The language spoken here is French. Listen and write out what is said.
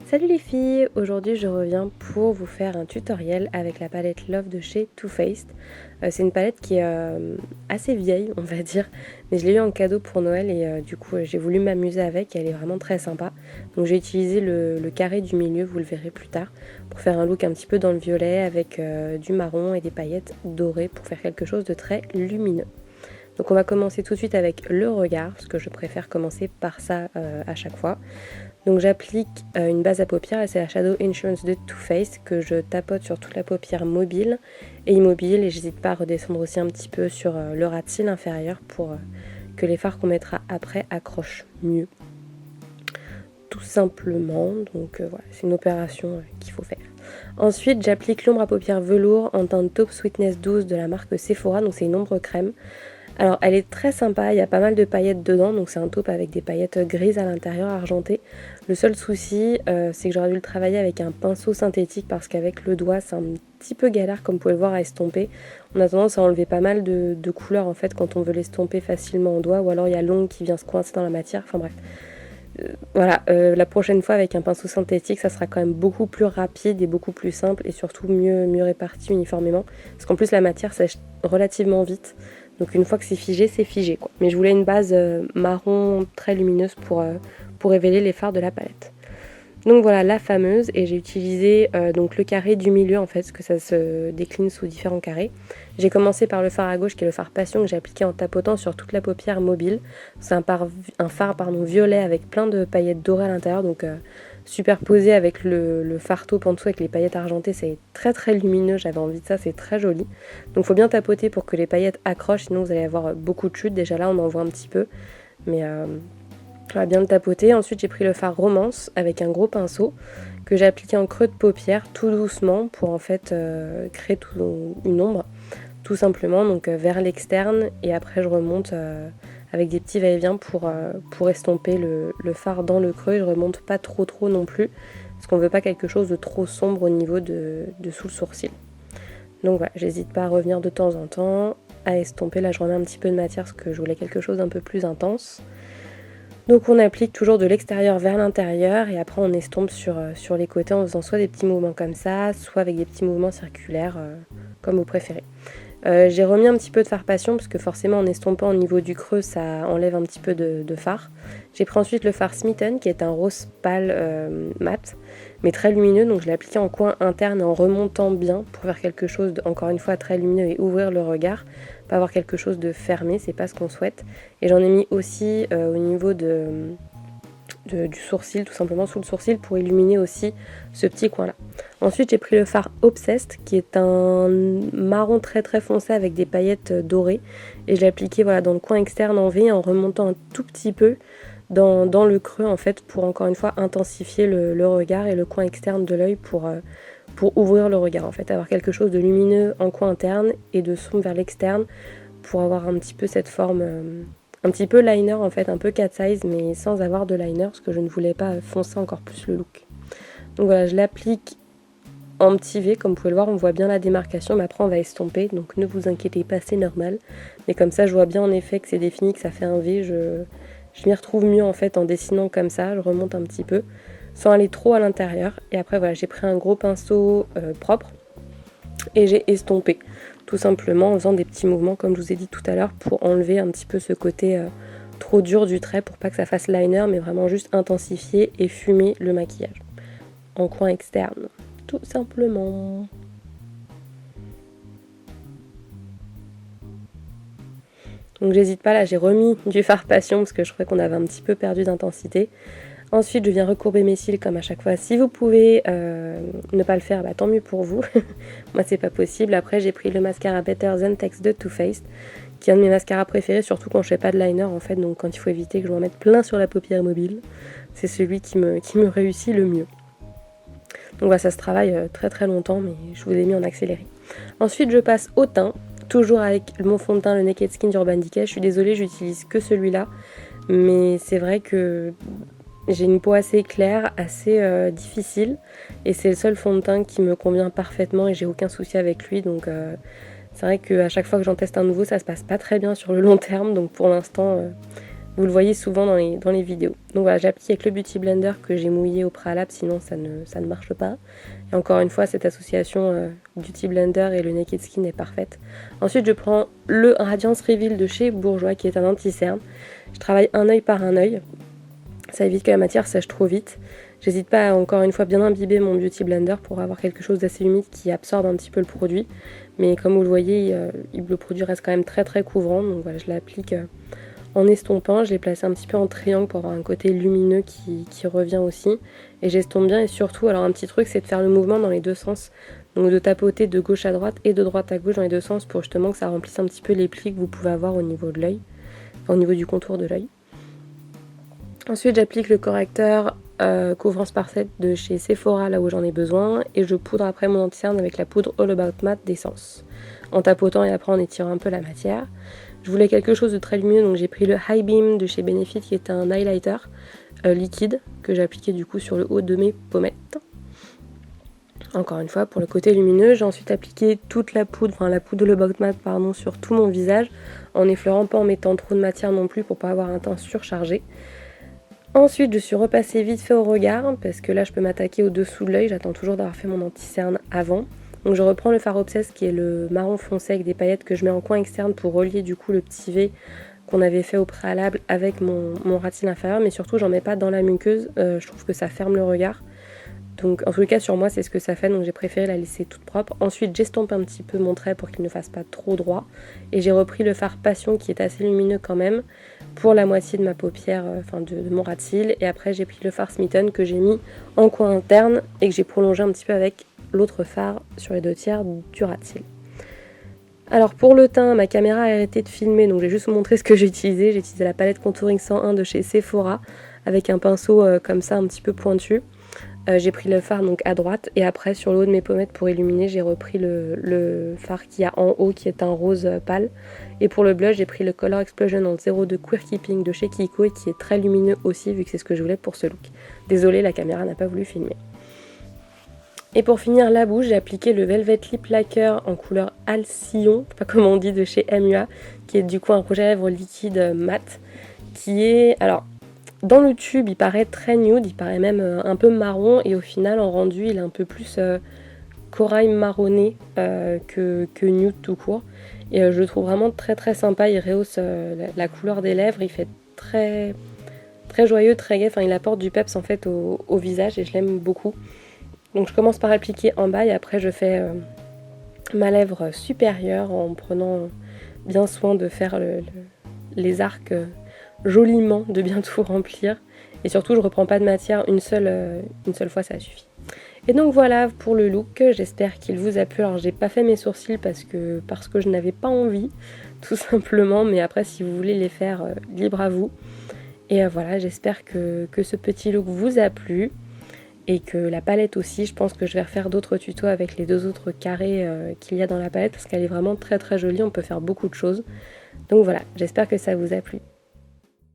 Salut les filles, aujourd'hui je reviens pour vous faire un tutoriel avec la palette Love de chez Too Faced. C'est une palette qui est assez vieille on va dire, mais je l'ai eu en cadeau pour Noël et du coup j'ai voulu m'amuser avec, elle est vraiment très sympa. Donc j'ai utilisé le carré du milieu, vous le verrez plus tard, pour faire un look un petit peu dans le violet avec du marron et des paillettes dorées pour faire quelque chose de très lumineux. Donc on va commencer tout de suite avec le regard, parce que je préfère commencer par ça à chaque fois. Donc j'applique une base à paupières et c'est la Shadow Insurance de Too Faced que je tapote sur toute la paupière mobile et immobile, et j'hésite pas à redescendre aussi un petit peu sur le ras de cils inférieur pour que les fards qu'on mettra après accrochent mieux. Tout simplement, donc voilà, c'est une opération qu'il faut faire. Ensuite j'applique l'ombre à paupières velours en teinte Taupe Sweetness 12 de la marque Sephora, donc c'est une ombre crème. Alors elle est très sympa, il y a pas mal de paillettes dedans, donc c'est un taupe avec des paillettes grises à l'intérieur argentées. Le seul souci c'est que j'aurais dû le travailler avec un pinceau synthétique parce qu'avec le doigt c'est un petit peu galère, comme vous pouvez le voir, à estomper. On a tendance à enlever pas mal de couleurs en fait quand on veut l'estomper facilement au doigt, ou alors il y a l'ongle qui vient se coincer dans la matière, enfin bref. Voilà, la prochaine fois avec un pinceau synthétique ça sera quand même beaucoup plus rapide et beaucoup plus simple et surtout mieux réparti uniformément. Parce qu'en plus la matière sèche relativement vite. Donc une fois que c'est figé quoi. Mais je voulais une base marron très lumineuse pour révéler les fards de la palette. Donc voilà la fameuse, et j'ai utilisé donc le carré du milieu en fait, parce que ça se décline sous différents carrés. J'ai commencé par le fard à gauche qui est le fard passion que j'ai appliqué en tapotant sur toute la paupière mobile. C'est un fard violet avec plein de paillettes dorées à l'intérieur, donc superposé avec le fard taupe en dessous avec les paillettes argentées, c'est très très lumineux, j'avais envie de ça, c'est très joli. Donc il faut bien tapoter pour que les paillettes accrochent, sinon vous allez avoir beaucoup de chutes. Déjà là on en voit un petit peu, mais on va bien le tapoter. Ensuite j'ai pris le fard romance avec un gros pinceau que j'ai appliqué en creux de paupière tout doucement pour en fait créer une ombre tout simplement, donc vers l'externe, et après je remonte avec des petits va-et-vient pour estomper le fard dans le creux. Je remonte pas trop non plus parce qu'on veut pas quelque chose de trop sombre au niveau de sous le sourcil. Donc voilà, j'hésite pas à revenir de temps en temps, à estomper. Là je remets un petit peu de matière parce que je voulais quelque chose d'un peu plus intense. Donc on applique toujours de l'extérieur vers l'intérieur et après on estompe sur les côtés en faisant soit des petits mouvements comme ça, soit avec des petits mouvements circulaires comme vous préférez. J'ai remis un petit peu de fard passion parce que forcément en estompant au niveau du creux ça enlève un petit peu de fard. J'ai pris ensuite le fard Smitten qui est un rose pâle mat mais très lumineux, donc je l'ai appliqué en coin interne en remontant bien pour faire quelque chose encore une fois très lumineux et ouvrir le regard, pas avoir quelque chose de fermé, c'est pas ce qu'on souhaite. Et j'en ai mis aussi au niveau du sourcil, tout simplement sous le sourcil, pour illuminer aussi ce petit coin là. Ensuite j'ai pris le fard Obsessed qui est un marron très très foncé avec des paillettes dorées, et je l'ai appliqué voilà, dans le coin externe en V en remontant un tout petit peu dans le creux en fait, pour encore une fois intensifier le regard et le coin externe de l'œil pour ouvrir le regard en fait, avoir quelque chose de lumineux en coin interne et de sombre vers l'externe pour avoir un petit peu cette forme un petit peu liner en fait, un peu cat size mais sans avoir de liner parce que je ne voulais pas foncer encore plus le look. Donc voilà, je l'applique en petit V, comme vous pouvez le voir, on voit bien la démarcation, mais après on va estomper, donc ne vous inquiétez pas, c'est normal. Mais comme ça je vois bien en effet que c'est défini, que ça fait un V, je m'y retrouve mieux en fait en dessinant comme ça, je remonte un petit peu sans aller trop à l'intérieur, et après voilà, j'ai pris un gros pinceau propre et j'ai estompé tout simplement en faisant des petits mouvements comme je vous ai dit tout à l'heure pour enlever un petit peu ce côté trop dur du trait, pour pas que ça fasse liner mais vraiment juste intensifier et fumer le maquillage en coin externe tout simplement. Donc j'hésite pas, là j'ai remis du fard passion parce que je trouvais qu'on avait un petit peu perdu d'intensité. Ensuite je viens recourber mes cils comme à chaque fois. Si vous pouvez ne pas le faire, bah, tant mieux pour vous. Moi c'est pas possible. Après j'ai pris le mascara Better Than Text de Too Faced, qui est un de mes mascaras préférés, surtout quand je fais pas de liner en fait, donc quand il faut éviter que je m'en mette plein sur la paupière mobile. C'est celui qui me réussit le mieux. Donc voilà, ça se travaille très très longtemps, mais je vous ai mis en accéléré. Ensuite je passe au teint, toujours avec mon fond de teint, le Naked Skin d'Urban Decay. Je suis désolée, j'utilise que celui-là, mais c'est vrai que j'ai une peau assez claire, assez difficile, et c'est le seul fond de teint qui me convient parfaitement et j'ai aucun souci avec lui. Donc c'est vrai qu'à chaque fois que j'en teste un nouveau, ça se passe pas très bien sur le long terme, donc pour l'instant Vous le voyez souvent dans les vidéos. Donc voilà, j'applique avec le Beauty Blender que j'ai mouillé au préalable, sinon ça ne marche pas. Et encore une fois, cette association Beauty Blender et le Naked Skin est parfaite. Ensuite, je prends le Radiance Reveal de chez Bourjois, qui est un anti-cerne. Je travaille un œil par un œil. Ça évite que la matière sèche trop vite. J'hésite pas à, encore une fois, bien imbiber mon Beauty Blender pour avoir quelque chose d'assez humide qui absorbe un petit peu le produit. Mais comme vous le voyez, le produit reste quand même très très couvrant. Donc voilà, je l'applique en estompant. Je l'ai placé un petit peu en triangle pour avoir un côté lumineux qui revient aussi. Et j'estompe bien. Et surtout, alors un petit truc, c'est de faire le mouvement dans les deux sens. Donc de tapoter de gauche à droite et de droite à gauche dans les deux sens pour justement que ça remplisse un petit peu les plis que vous pouvez avoir au niveau de l'œil. Enfin, au niveau du contour de l'œil. Ensuite, j'applique le correcteur couvrance parfaite de chez Sephora là où j'en ai besoin et je poudre après mon anti-cerne avec la poudre All About Matte d'Essence en tapotant et après en étirant un peu la matière. Je voulais quelque chose de très lumineux, donc j'ai pris le High Beam de chez Benefit qui est un highlighter liquide que j'ai appliqué du coup sur le haut de mes pommettes. Encore une fois, pour le côté lumineux, j'ai ensuite appliqué toute la poudre, enfin la poudre de All About Matte pardon, sur tout mon visage en effleurant pas en mettant trop de matière non plus pour pas avoir un teint surchargé. Ensuite, je suis repassée vite fait au regard, parce que là, je peux m'attaquer au-dessous de l'œil. J'attends toujours d'avoir fait mon anti-cerne avant. Donc, je reprends le fard Obsesse, qui est le marron foncé avec des paillettes que je mets en coin externe pour relier du coup le petit V qu'on avait fait au préalable avec mon ras de cils inférieur. Mais surtout, j'en mets pas dans la muqueuse. Je trouve que ça ferme le regard. Donc, en tout cas, sur moi, c'est ce que ça fait. Donc, j'ai préféré la laisser toute propre. Ensuite, j'estompe un petit peu mon trait pour qu'il ne fasse pas trop droit. Et j'ai repris le fard Passion, qui est assez lumineux quand même, pour la moitié de ma paupière, de mon ras de cils. Et après, j'ai pris le fard Smitten que j'ai mis en coin interne et que j'ai prolongé un petit peu avec l'autre fard sur les 2/3 du ras de cils. Alors pour le teint, ma caméra a arrêté de filmer, donc j'ai juste vous montré ce que j'ai utilisé. J'ai utilisé la palette Contouring 101 de chez Sephora avec un pinceau comme ça un petit peu pointu. J'ai pris le fard donc à droite et après sur le haut de mes pommettes pour illuminer j'ai repris le fard qu'il y a en haut qui est un rose pâle et pour le blush j'ai pris le Color Explosion en 02 Queer Keeping de chez Kiko et qui est très lumineux aussi vu que c'est ce que je voulais pour ce look. Désolée, la caméra n'a pas voulu filmer. Et pour finir la bouche, j'ai appliqué le Velvet Lip Lacquer en couleur Alcyon, je sais pas comment on dit, de chez MUA, qui est du coup un rouge à lèvres liquide mat, qui est... Alors, dans le tube, il paraît très nude, il paraît même un peu marron, et au final, en rendu, il est un peu plus corail marronné que nude tout court. Et je le trouve vraiment très très sympa, il rehausse la couleur des lèvres, il fait très, très joyeux, très gai, enfin il apporte du peps en fait au visage et je l'aime beaucoup. Donc je commence par appliquer en bas et après je fais ma lèvre supérieure en prenant bien soin de faire les arcs joliment, de bien tout remplir. Et surtout je reprends pas de matière, une seule fois ça suffit. Et donc voilà pour le look, j'espère qu'il vous a plu. Alors j'ai pas fait mes sourcils parce que je n'avais pas envie, tout simplement. Mais après si vous voulez les faire, libre à vous. Et voilà, j'espère que ce petit look vous a plu. Et que la palette aussi, je pense que je vais refaire d'autres tutos avec les deux autres carrés qu'il y a dans la palette parce qu'elle est vraiment très très jolie, on peut faire beaucoup de choses. Donc voilà, j'espère que ça vous a plu.